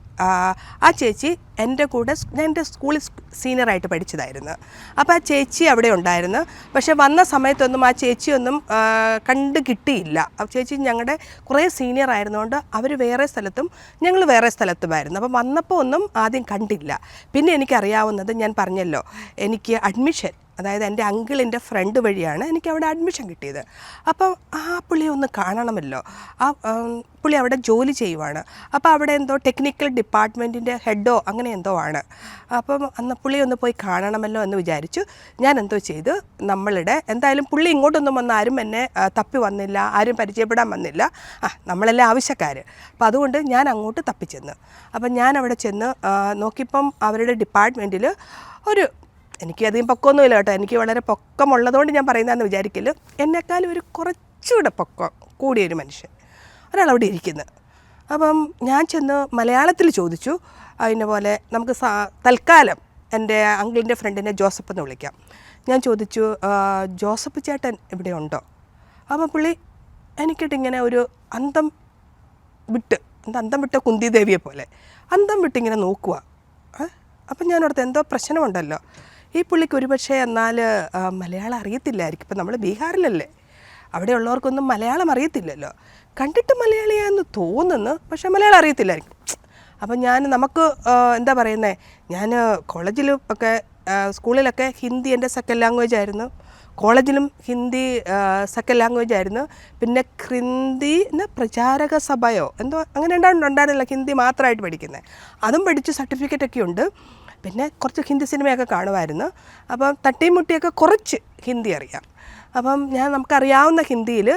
ആ ചേച്ചി എൻ്റെ കൂടെ ഞാൻ എൻ്റെ സ്കൂളിൽ സീനിയറായിട്ട് പഠിച്ചതായിരുന്നു. അപ്പോൾ ആ ചേച്ചി അവിടെ ഉണ്ടായിരുന്നു. പക്ഷേ വന്ന സമയത്തൊന്നും ആ ചേച്ചിയൊന്നും കണ്ട് കിട്ടിയില്ല. ആ ചേച്ചി ഞങ്ങളുടെ കുറേ സീനിയർ ആയിരുന്നുകൊണ്ട് അവർ വേറെ സ്ഥലത്തും ഞങ്ങൾ വേറെ സ്ഥലത്തുമായിരുന്നു. അപ്പം വന്നപ്പോൾ ഒന്നും ആദ്യം കണ്ടില്ല. പിന്നെ എനിക്കറിയാവുന്നത്, ഞാൻ പറഞ്ഞല്ലോ, എനിക്ക് അഡ്മിഷൻ, അതായത് എൻ്റെ അങ്കിളിൻ്റെ ഫ്രണ്ട് വഴിയാണ് എനിക്ക് അവിടെ അഡ്മിഷൻ കിട്ടിയത്. അപ്പം ആ പുള്ളിയെ ഒന്ന് കാണണമല്ലോ. പുള്ളി അവിടെ ജോലി ചെയ്യുവാണ്. അപ്പോൾ അവിടെ എന്തോ ടെക്നിക്കൽ ഡിപ്പാർട്ട്മെൻറ്റിൻ്റെ ഹെഡോ അങ്ങനെ എന്തോ ആണ്. അപ്പം അന്ന് പുള്ളി ഒന്ന് പോയി കാണണമല്ലോ എന്ന് വിചാരിച്ചു. ഞാൻ എന്തോ ചെയ്ത്, എന്തായാലും പുള്ളി ഇങ്ങോട്ടൊന്നും വന്ന് ആരും എന്നെ തപ്പി വന്നില്ല, ആരും പരിചയപ്പെടാൻ വന്നില്ല. നമ്മളെല്ലാം ആവശ്യക്കാർ. അപ്പം അതുകൊണ്ട് ഞാൻ അങ്ങോട്ട് തപ്പിച്ചെന്ന്. അപ്പം ഞാൻ അവിടെ ചെന്ന് നോക്കിയപ്പം അവരുടെ ഡിപ്പാർട്ട്മെൻറ്റിൽ എനിക്കധികം പൊക്കമൊന്നുമില്ല കേട്ടോ, എനിക്ക് വളരെ പൊക്കമുള്ളതുകൊണ്ട് ഞാൻ പറയുന്നതെന്ന് വിചാരിക്കില്ല, എന്നെക്കാളും ഒരു കുറച്ചുകൂടെ പൊക്കം കൂടിയൊരു മനുഷ്യൻ ഒരാളവിടെ ഇരിക്കുന്നത്. അപ്പം ഞാൻ ചെന്ന് മലയാളത്തിൽ ചോദിച്ചു, അതിനെ പോലെ നമുക്ക് തൽക്കാലം എൻ്റെ അങ്കിളിൻ്റെ ഫ്രണ്ടിനെ ജോസഫ് എന്ന് വിളിക്കാം. ഞാൻ ചോദിച്ചു, ജോസഫ് ചേട്ടൻ ഇവിടെ ഉണ്ടോ? അപ്പോൾ പുള്ളി എനിക്കിട്ടിങ്ങനെ ഒരു അന്തം വിട്ട കുന്തിദേവിയെ പോലെ അന്തം വിട്ടിങ്ങനെ നോക്കുക. അപ്പം ഞാനോടത്ത് എന്തോ പ്രശ്നമുണ്ടല്ലോ, ഈ പുള്ളിക്ക് ഒരുപക്ഷെ എന്നാൽ മലയാളം അറിയത്തില്ലായിരിക്കും. ഇപ്പം നമ്മൾ ബീഹാറിലല്ലേ, അവിടെ ഉള്ളവർക്കൊന്നും മലയാളം അറിയത്തില്ലല്ലോ. കണ്ടിട്ട് മലയാളിയാണെന്ന് തോന്നുന്നു, പക്ഷേ മലയാളം അറിയത്തില്ലായിരിക്കും. അപ്പം നമുക്ക് എന്താ പറയുന്നത്, ഞാൻ കോളേജിലും ഒക്കെ സ്കൂളിലൊക്കെ ഹിന്ദി എൻ്റെ സെക്കൻഡ് ലാംഗ്വേജ് ആയിരുന്നു. കോളേജിലും ഹിന്ദി സെക്കൻഡ് ലാംഗ്വേജ് ആയിരുന്നു. പിന്നെ ഹിന്ദി പ്രചാരക സഭയോ എന്തോ അങ്ങനെ ഉണ്ടായിരുന്നില്ല, ഹിന്ദി മാത്രമായിട്ട് പഠിക്കുന്നത്. അതും പഠിച്ച് സർട്ടിഫിക്കറ്റൊക്കെ ഉണ്ട്. പിന്നെ കുറച്ച് ഹിന്ദി സിനിമയൊക്കെ കാണുമായിരുന്നു. അപ്പം തട്ടിയും മുട്ടിയൊക്കെ കുറച്ച് ഹിന്ദി അറിയാം. അപ്പം നമുക്കറിയാവുന്ന ഹിന്ദിയിൽ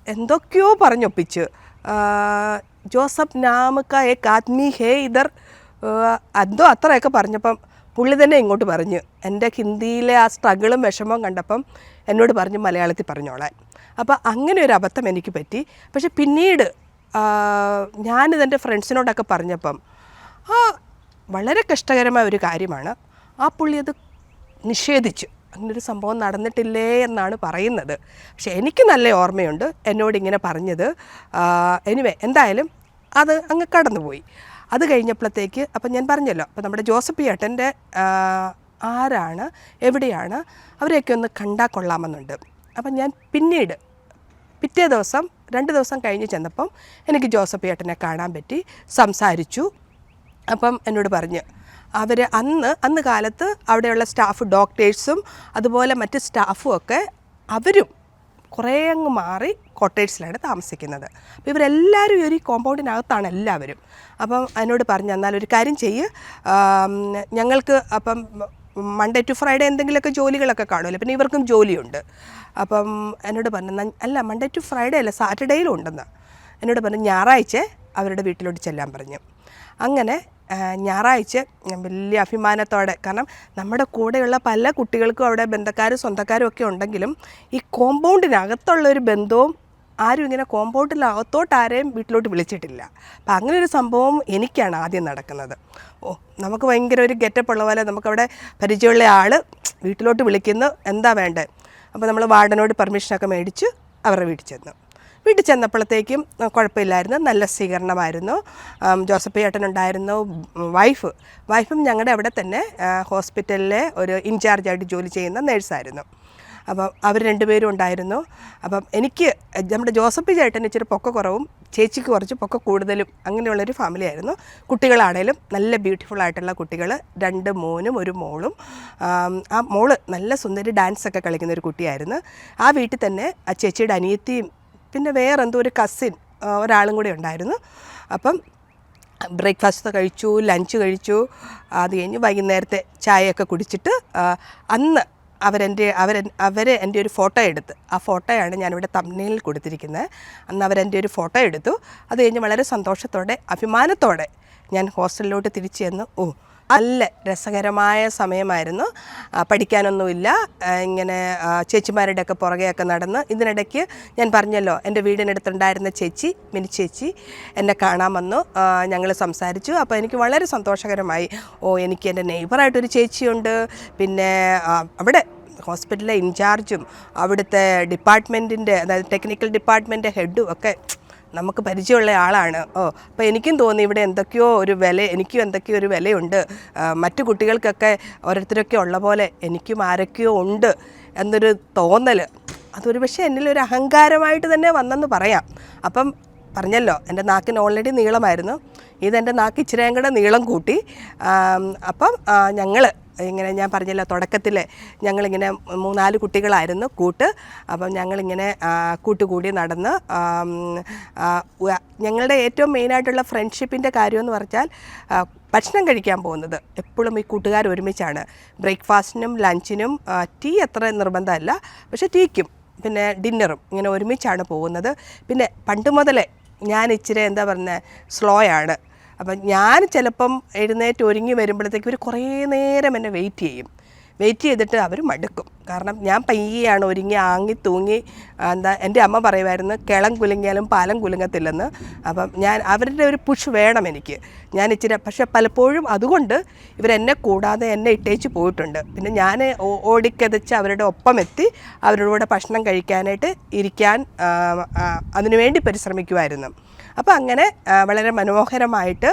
എന്തൊക്കെയോ പറഞ്ഞൊപ്പിച്ച്, ജോസഫ് നാമക്ക ഏക് ആദ്മി ഹേ ഇധർ എന്തോ അത്രയൊക്കെ പറഞ്ഞപ്പം പുള്ളി തന്നെ ഇങ്ങോട്ട് പറഞ്ഞു, എൻ്റെ ഹിന്ദിയിലെ ആ സ്ട്രഗിളും വിഷമവും കണ്ടപ്പം എന്നോട് പറഞ്ഞു മലയാളത്തിൽ പറഞ്ഞോളാൻ. അപ്പോൾ അങ്ങനെ ഒരു അബദ്ധം എനിക്ക് പറ്റി. പക്ഷെ പിന്നീട് ഞാനിതെൻ്റെ ഫ്രണ്ട്സിനോടൊക്കെ പറഞ്ഞപ്പം വളരെ കഷ്ടകരമായ ഒരു കാര്യമാണ്. ആ പുള്ളി അത് നിഷേധിച്ചു, അങ്ങനൊരു സംഭവം നടന്നിട്ടില്ലേ എന്നാണ് പറയുന്നത്. പക്ഷെ എനിക്ക് നല്ല ഓർമ്മയുണ്ട് എന്നോടിങ്ങനെ പറഞ്ഞത്. എന്തായാലും അത് അങ്ങ് കടന്നുപോയി. അത് കഴിഞ്ഞപ്പോഴത്തേക്ക് അപ്പം ഞാൻ പറഞ്ഞല്ലോ, അപ്പം നമ്മുടെ ജോസഫ് ചേട്ടൻ്റെ ആരാണ്, എവിടെയാണ്, അവരെയൊക്കെ ഒന്ന് കണ്ടാൽ കൊള്ളാമെന്നുണ്ട്. അപ്പം ഞാൻ പിറ്റേ ദിവസം 2 ദിവസം കഴിഞ്ഞ് ചെന്നപ്പം എനിക്ക് ജോസഫ് ചേട്ടനെ കാണാൻ പറ്റി, സംസാരിച്ചു. അപ്പം എന്നോട് പറഞ്ഞ് അന്ന് കാലത്ത് അവിടെയുള്ള സ്റ്റാഫ്, ഡോക്ടേഴ്സും അതുപോലെ മറ്റ് സ്റ്റാഫും ഒക്കെ അവരും കുറേ അങ്ങ് മാറി കോട്ടേഴ്സിലാണ് താമസിക്കുന്നത്. അപ്പോൾ ഇവരെല്ലാവരും ഒരു കോമ്പൗണ്ടിനകത്താണ് എല്ലാവരും. അപ്പം എന്നോട് പറഞ്ഞു, എന്നാലൊരു കാര്യം ചെയ്യ്, ഞങ്ങൾക്ക് അപ്പം മൺഡേ ടു ഫ്രൈഡേ എന്തെങ്കിലുമൊക്കെ ജോലികളൊക്കെ കാണുമല്ലോ, പിന്നെ ഇവർക്കും ജോലിയുണ്ട്. അപ്പം എന്നോട് പറഞ്ഞു, അല്ല മൺഡേ ടു ഫ്രൈഡേ അല്ല, സാറ്റർഡേയിലും ഉണ്ടെന്ന് എന്നോട് പറഞ്ഞു. ഞായറാഴ്ച അവരുടെ വീട്ടിലോട്ട് ചെല്ലാൻ പറഞ്ഞു. അങ്ങനെ ഞായറാഴ്ച ഞാൻ വലിയ അഭിമാനത്തോടെ, കാരണം നമ്മുടെ കൂടെയുള്ള പല കുട്ടികൾക്കും അവിടെ ബന്ധക്കാരും സ്വന്തക്കാരും ഒക്കെ ഉണ്ടെങ്കിലും ഈ കോമ്പൗണ്ടിനകത്തുള്ളൊരു ബന്ധവും ആരും ഇങ്ങനെ കോമ്പൗണ്ടിനകത്തോട്ട് ആരെയും വീട്ടിലോട്ട് വിളിച്ചിട്ടില്ല. അപ്പം അങ്ങനെ ഒരു സംഭവം എനിക്കാണ് ആദ്യം നടക്കുന്നത്. നമുക്ക് ഭയങ്കര ഒരു ഗെറ്റപ്പ് ഉള്ള പോലെ നമുക്കവിടെ പരിചയമുള്ള ആൾ വീട്ടിലോട്ട് വിളിക്കുന്നു, എന്താ വേണ്ടത്. അപ്പോൾ നമ്മൾ വാർഡനോട് പെർമിഷനൊക്കെ മേടിച്ച് അവരുടെ വീട്ടിൽ ചെന്നപ്പോഴത്തേക്കും കുഴപ്പമില്ലായിരുന്നു, നല്ല സ്വീകരണമായിരുന്നു. ജോസഫ് ചേട്ടനുണ്ടായിരുന്നു, വൈഫും ഞങ്ങളുടെ അവിടെ തന്നെ ഹോസ്പിറ്റലിലെ ഒരു ഇൻചാർജായിട്ട് ജോലി ചെയ്യുന്ന നേഴ്സായിരുന്നു. അപ്പം അവർ 2 പേരും ഉണ്ടായിരുന്നു. അപ്പം എനിക്ക് നമ്മുടെ ജോസഫ് ചേട്ടന് ഇച്ചിരി പൊക്ക കുറവും ചേച്ചിക്ക് കുറച്ച് പൊക്ക കൂടുതലും അങ്ങനെയുള്ളൊരു ഫാമിലി ആയിരുന്നു. കുട്ടികളാണേലും നല്ല ബ്യൂട്ടിഫുൾ ആയിട്ടുള്ള കുട്ടികൾ, 2 മോനും 1 മോളും. ആ മോള് നല്ല സുന്ദരി ഡാൻസൊക്കെ കളിക്കുന്നൊരു കുട്ടിയായിരുന്നു. ആ വീട്ടിൽ തന്നെ ആ ചേച്ചിയുടെ അനിയത്തിയും പിന്നെ വേറെ എന്തോ ഒരു കസിൻ ഒരാളും കൂടെ ഉണ്ടായിരുന്നു. അപ്പം ബ്രേക്ക്ഫാസ്റ്റ് കഴിച്ചു, ലഞ്ച് കഴിച്ചു. അത് കഴിഞ്ഞ് വൈകുന്നേരത്തെ ചായയൊക്കെ കുടിച്ചിട്ട് അന്ന് അവരെ എൻ്റെ ഒരു ഫോട്ടോ എടുത്ത്, ആ ഫോട്ടോയാണ് ഞാനിവിടെ തംബ്നെയിലിൽ കൊടുത്തിരിക്കുന്നത്. അന്ന് അവരെൻ്റെ ഒരു ഫോട്ടോ എടുത്തു. അത് കഴിഞ്ഞ് വളരെ സന്തോഷത്തോടെ അഭിമാനത്തോടെ ഞാൻ ഹോസ്റ്റലിലോട്ട് തിരിച്ചു ചെന്നു. നല്ല രസകരമായ സമയമായിരുന്നു. പഠിക്കാനൊന്നുമില്ല, ഇങ്ങനെ ചേച്ചിമാരുടെയൊക്കെ പുറകെയൊക്കെ നടന്ന്. ഇതിനിടയ്ക്ക് ഞാൻ പറഞ്ഞല്ലോ, എൻ്റെ വീടിനടുത്തുണ്ടായിരുന്ന ചേച്ചി, മിനി ചേച്ചി എന്നെ കാണാൻ വന്നു. ഞങ്ങൾ സംസാരിച്ചു. അപ്പോൾ എനിക്ക് വളരെ സന്തോഷകരമായി. എനിക്ക് എൻ്റെ നെയ്ബറായിട്ടൊരു ചേച്ചിയുണ്ട്. പിന്നെ അവിടെ ഹോസ്പിറ്റലിലെ ഇൻചാർജും അവിടുത്തെ ഡിപ്പാർട്ട്മെൻറ്റിൻ്റെ, അതായത് ടെക്നിക്കൽ ഡിപ്പാർട്ട്മെൻറ്റ് ഹെഡും ഒക്കെ നമുക്ക് പരിചയമുള്ള ആളാണ്. അപ്പോൾ എനിക്കും തോന്നി ഇവിടെ എന്തൊക്കെയോ ഒരു എനിക്കും എന്തൊക്കെയോ ഒരു വിലയുണ്ട്. മറ്റു കുട്ടികൾക്കൊക്കെ ഓരോരുത്തരൊക്കെ ഉള്ള പോലെ എനിക്കും ആരൊക്കെയോ ഉണ്ട് എന്നൊരു തോന്നൽ, അതൊരു പക്ഷേ എന്നിലൊരു അഹങ്കാരമായിട്ട് തന്നെ വന്നെന്ന് പറയാം. അപ്പം പറഞ്ഞല്ലോ, എൻ്റെ നാക്കിന് ഓൾറെഡി നീളമായിരുന്നു. ഇതെൻ്റെ നാക്ക് ഇച്ചിരിയും കൂടെ നീളം കൂട്ടി. അപ്പം ഞങ്ങൾ ഇങ്ങനെ, ഞാൻ പറഞ്ഞല്ലോ തുടക്കത്തിൽ ഞങ്ങളിങ്ങനെ 3-4 കുട്ടികളായിരുന്നു കൂട്ട്. അപ്പം ഞങ്ങളിങ്ങനെ കൂട്ടുകൂടി നടന്ന് ഞങ്ങളുടെ ഏറ്റവും മെയിനായിട്ടുള്ള ഫ്രണ്ട്ഷിപ്പിൻ്റെ കാര്യമെന്ന് പറഞ്ഞാൽ ഭക്ഷണം കഴിക്കാൻ പോകുന്നത് എപ്പോഴും ഈ കൂട്ടുകാർ ഒരുമിച്ചാണ്. ബ്രേക്ക്ഫാസ്റ്റിനും ലഞ്ചിനും ടീ അത്ര നിർബന്ധമല്ല, പക്ഷേ ടീക്കും പിന്നെ ഡിന്നറും ഇങ്ങനെ ഒരുമിച്ചാണ് പോകുന്നത്. പിന്നെ പണ്ട് മുതലേ ഞാൻ ഇച്ചിരി എന്താ പറയുന്നത്, സ്ലോ ആണ്. അപ്പം ഞാൻ ചിലപ്പം എഴുന്നേറ്റ് ഒരുങ്ങി വരുമ്പോഴത്തേക്ക് ഒരു കുറേ നേരം എന്നെ വെയിറ്റ് ചെയ്തിട്ട് അവർ മടുക്കും. കാരണം ഞാൻ പയ്യാണ് ഒരുങ്ങി ആങ്ങി തൂങ്ങി. എൻ്റെ അമ്മ പറയുമായിരുന്നു, കിളം കുലുങ്ങിയാലും പാലം കുലുങ്ങത്തില്ലെന്ന്. അപ്പം അവരുടെ ഒരു പുഷ് വേണം എനിക്ക്. ഞാൻ ഇച്ചിരി, പക്ഷെ പലപ്പോഴും അതുകൊണ്ട് ഇവരെന്നെ കൂടാതെ എന്നെ ഇട്ടേച്ച് പോയിട്ടുണ്ട്. പിന്നെ ഞാൻ ഓടിക്കതച്ച് അവരുടെ ഒപ്പം എത്തി അവരുടെ കൂടെ ഭക്ഷണം കഴിക്കാനായിട്ട് ഇരിക്കാൻ അതിനുവേണ്ടി പരിശ്രമിക്കുമായിരുന്നു. അപ്പോൾ അങ്ങനെ വളരെ മനോഹരമായിട്ട്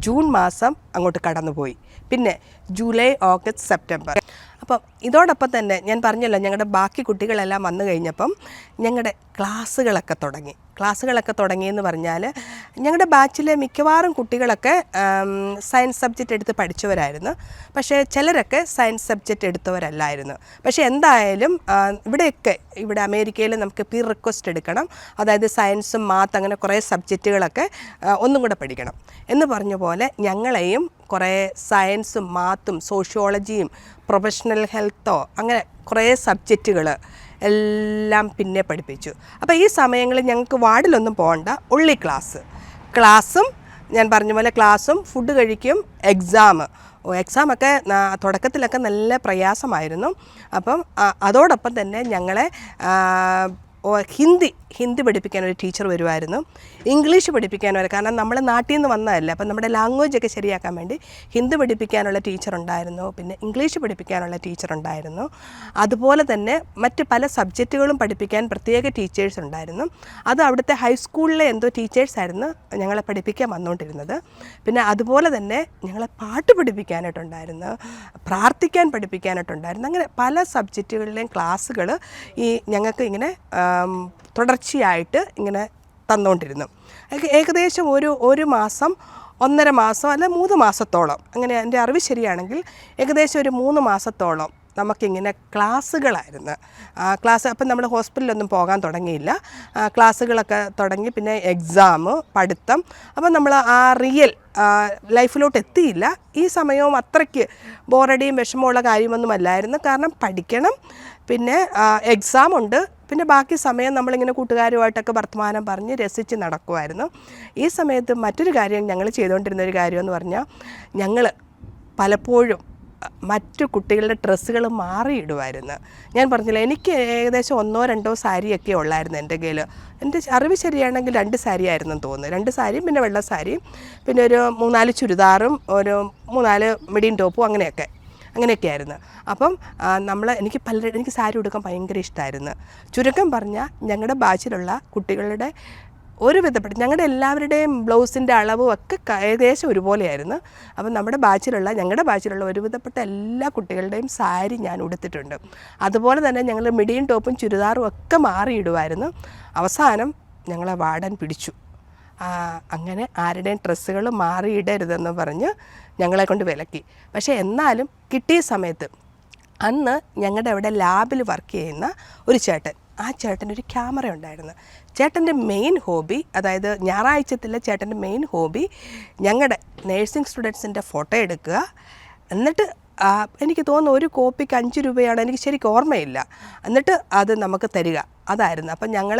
ജൂൺ മാസം അങ്ങോട്ട് കടന്നുപോയി. പിന്നെ ജൂലൈ, ഓഗസ്റ്റ്, സെപ്റ്റംബർ. അപ്പം ഇതോടൊപ്പം തന്നെ ഞാൻ പറഞ്ഞല്ലോ, ഞങ്ങളുടെ ബാക്കി കുട്ടികളെല്ലാം വന്നു കഴിഞ്ഞപ്പം ഞങ്ങളുടെ ക്ലാസ്സുകളൊക്കെ തുടങ്ങിയെന്ന് പറഞ്ഞാൽ ഞങ്ങളുടെ ബാച്ചിലെ മിക്കവാറും കുട്ടികളൊക്കെ സയൻസ് സബ്ജക്റ്റ് എടുത്ത് പഠിച്ചവരായിരുന്നു. പക്ഷേ ചിലരൊക്കെ സയൻസ് സബ്ജക്റ്റ് എടുത്തവരല്ലായിരുന്നു. പക്ഷേ എന്തായാലും ഇവിടെ അമേരിക്കയിൽ നമുക്ക് പീർ റിക്വസ്റ്റ് എടുക്കണം. അതായത് സയൻസും മാത്ത് അങ്ങനെ കുറേ സബ്ജക്റ്റുകളൊക്കെ ഒന്നും കൂടെ പഠിക്കണം എന്ന് പറഞ്ഞ പോലെ ഞങ്ങളെയും കുറേ സയൻസും മാത്തും സോഷ്യോളജിയും പ്രൊഫഷണൽ ഹെൽത്തോ അങ്ങനെ കുറേ സബ്ജക്റ്റുകൾ എല്ലാം പിന്നെ പഠിപ്പിച്ചു. അപ്പോൾ ഈ സമയങ്ങളിൽ ഞങ്ങൾക്ക് വാർഡിലൊന്നും പോകണ്ട, ഉള്ളി ക്ലാസ്സും ഞാൻ പറഞ്ഞ പോലെ ക്ലാസ്സും ഫുഡ് കഴിക്കും, എക്സാമൊക്കെ തുടക്കത്തിലൊക്കെ നല്ല പ്രയാസമായിരുന്നു. അപ്പം അതോടൊപ്പം തന്നെ ഞങ്ങളെ ഹിന്ദി പഠിപ്പിക്കാൻ ഒരു ടീച്ചർ വരുമായിരുന്നു, ഇംഗ്ലീഷ് പഠിപ്പിക്കാൻ വരും. കാരണം നമ്മൾ നാട്ടിൽ നിന്ന് വന്നതല്ല, അപ്പം നമ്മുടെ ലാംഗ്വേജൊക്കെ ശരിയാക്കാൻ വേണ്ടി ഹിന്ദി പഠിപ്പിക്കാനുള്ള ടീച്ചറുണ്ടായിരുന്നു, പിന്നെ ഇംഗ്ലീഷ് പഠിപ്പിക്കാനുള്ള ടീച്ചറുണ്ടായിരുന്നു. അതുപോലെ തന്നെ മറ്റ് പല സബ്ജക്റ്റുകളും പഠിപ്പിക്കാൻ പ്രത്യേക ടീച്ചേഴ്സ് ഉണ്ടായിരുന്നു. അത് അവിടുത്തെ ഹൈസ്കൂളിലെ എന്തോ ടീച്ചേഴ്സായിരുന്നു ഞങ്ങളെ പഠിപ്പിക്കാൻ വന്നുകൊണ്ടിരുന്നത്. പിന്നെ അതുപോലെ തന്നെ ഞങ്ങളെ പാട്ട് പഠിപ്പിക്കാനായിട്ടുണ്ടായിരുന്നു, പ്രാർത്ഥിക്കാൻ പഠിപ്പിക്കാനായിട്ടുണ്ടായിരുന്നു. അങ്ങനെ പല സബ്ജക്റ്റുകളിലെയും ക്ലാസ്സുകൾ ഞങ്ങൾക്ക് ഇങ്ങനെ തുടർച്ചയായിട്ട് ഇങ്ങനെ തന്നുകൊണ്ടിരുന്നു. ഏകദേശം ഒരു മാസം, 1.5 മാസം അല്ല 3 മാസത്തോളം, അങ്ങനെ എൻ്റെ അറിവ് ശരിയാണെങ്കിൽ ഏകദേശം ഒരു 3 മാസത്തോളം നമുക്കിങ്ങനെ ക്ലാസ്സുകളായിരുന്നു. അപ്പം നമ്മൾ ഹോസ്പിറ്റലിലൊന്നും പോകാൻ തുടങ്ങിയില്ല. ക്ലാസ്സുകളൊക്കെ തുടങ്ങി, പിന്നെ എക്സാം, പഠിത്തം. അപ്പം നമ്മൾ ആ റിയൽ ലൈഫിലോട്ട് എത്തിയില്ല. ഈ സമയവും അത്രയ്ക്ക് ബോറടിയും വിഷമമുള്ള കാര്യമൊന്നുമല്ലായിരുന്നു. കാരണം പഠിക്കണം, പിന്നെ എക്സാം ഉണ്ട്, പിന്നെ ബാക്കി സമയം നമ്മളിങ്ങനെ കൂട്ടുകാരുമായിട്ടൊക്കെ വർത്തമാനം പറഞ്ഞ് രസിച്ച് നടക്കുമായിരുന്നു. ഈ സമയത്ത് മറ്റൊരു കാര്യം ഞങ്ങൾ ചെയ്തുകൊണ്ടിരുന്ന ഒരു കാര്യമെന്ന് പറഞ്ഞാൽ, ഞങ്ങൾ പലപ്പോഴും മറ്റു കുട്ടികളുടെ ഡ്രസ്സുകൾ മാറിയിടുമായിരുന്നു. ഞാൻ പറഞ്ഞില്ല, എനിക്ക് ഏകദേശം 1-2 സാരിയൊക്കെ ഉള്ളായിരുന്നു എൻ്റെ കയ്യിൽ. എൻ്റെ അറിവ് ശരിയാണെങ്കിൽ 2 സാരി ആയിരുന്നെന്ന് തോന്നുന്നു. 2 സാരിയും പിന്നെ വെള്ള സാരിയും പിന്നെ ഒരു 3-4 ചുരിദാറും ഒരു 3-4 മിഡിയും ടോപ്പും അങ്ങനെയൊക്കെയായിരുന്നു. അപ്പം എനിക്ക് സാരി ഉടുക്കാൻ ഭയങ്കര ഇഷ്ടമായിരുന്നു. ചുരുക്കം പറഞ്ഞാൽ ഞങ്ങളുടെ ബാച്ചിലുള്ള കുട്ടികളുടെ ഒരുവിധപ്പെട്ട ഞങ്ങളുടെ എല്ലാവരുടെയും ബ്ലൗസിൻ്റെ അളവും ഒക്കെ ഏകദേശം ഒരുപോലെയായിരുന്നു. അപ്പം ഞങ്ങളുടെ ബാച്ചിലുള്ള ഒരുവിധപ്പെട്ട എല്ലാ കുട്ടികളുടെയും സാരി ഞാൻ ഉടുത്തിട്ടുണ്ട്. അതുപോലെ തന്നെ ഞങ്ങൾ മിഡിയും ടോപ്പും ചുരിദാറും ഒക്കെ മാറിയിടുമായിരുന്നു. അവസാനം ഞങ്ങളെ വാർഡൻ പിടിച്ചു. അങ്ങനെ ആരുടെയും ഡ്രസ്സുകൾ മാറിയിടരുതെന്ന് പറഞ്ഞ് ഞങ്ങളെ കൊണ്ട് വിലക്കി. പക്ഷേ എന്നാലും കിട്ടിയ സമയത്ത് അന്ന് ഞങ്ങളുടെ അവിടെ ലാബിൽ വർക്ക് ചെയ്യുന്ന ഒരു ചേട്ടൻ, ആ ചേട്ടനൊരു ക്യാമറ ഉണ്ടായിരുന്നു. ചേട്ടൻ്റെ മെയിൻ ഹോബി, അതായത് ഞായറാഴ്ചത്തിലെ ചേട്ടൻ്റെ മെയിൻ ഹോബി ഞങ്ങളുടെ നേഴ്സിംഗ് സ്റ്റുഡൻസിൻ്റെ ഫോട്ടോ എടുക്കുക, എന്നിട്ട് എനിക്ക് തോന്നുന്നു ഒരു കോപ്പിക്ക് 5 രൂപയാണ്, എനിക്ക് ശരിക്കും ഓർമ്മയില്ല, എന്നിട്ട് അത് നമുക്ക് തരിക. അതായിരുന്നു. അപ്പം ഞങ്ങൾ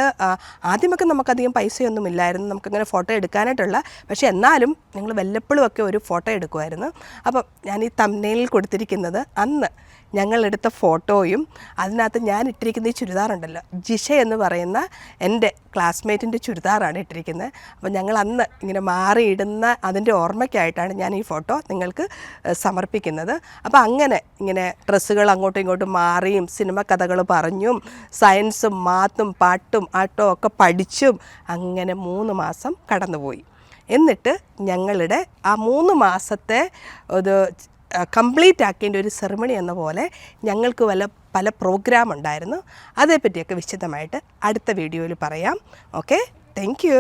ആദ്യമൊക്കെ നമുക്കധികം പൈസയൊന്നും ഇല്ലായിരുന്നു നമുക്കങ്ങനെ ഫോട്ടോ എടുക്കാനായിട്ടുള്ള. പക്ഷേ എന്നാലും ഞങ്ങൾ വല്ലപ്പോഴും ഒക്കെ ഒരു ഫോട്ടോ എടുക്കുമായിരുന്നു. അപ്പം ഞാൻ ഈ തംബ്നെയിലിൽ കൊടുത്തിരിക്കുന്നത് അന്ന് ഞങ്ങളെടുത്ത ഫോട്ടോയും അതിനകത്ത് ഞാൻ ഇട്ടിരിക്കുന്ന ഈ ചുരിദാറുണ്ടല്ലോ, ജിഷ എന്ന് പറയുന്ന എൻ്റെ ക്ലാസ്മേറ്റിൻ്റെ ചുരിദാറാണ് ഇട്ടിരിക്കുന്നത്. അപ്പോൾ ഞങ്ങൾ അന്ന് ഇങ്ങനെ മാറിയിടുന്ന അതിൻ്റെ ഓർമ്മയ്ക്കായിട്ടാണ് ഞാൻ ഈ ഫോട്ടോ നിങ്ങൾക്ക് സമർപ്പിക്കുന്നത്. അപ്പോൾ അങ്ങനെ ഇങ്ങനെ ഡ്രസ്സുകൾ അങ്ങോട്ടും ഇങ്ങോട്ടും മാറിയും സിനിമ കഥകൾ പറഞ്ഞും സയൻസും മാത്തും പാട്ടും ആട്ടോ ഒക്കെ പഠിച്ചും അങ്ങനെ 3 മാസം കടന്നുപോയി. എന്നിട്ട് ഞങ്ങളുടെ ആ 3 മാസത്തെ ഒരു കംപ്ലീറ്റ് ആക്കേണ്ട ഒരു സെറിമണി എന്ന പോലെ ഞങ്ങൾക്ക് പല പ്രോഗ്രാം ഉണ്ടായിരുന്നു. അതേപ്പറ്റിയൊക്കെ വിശദമായിട്ട് അടുത്ത വീഡിയോയിൽ പറയാം. Okay, thank you.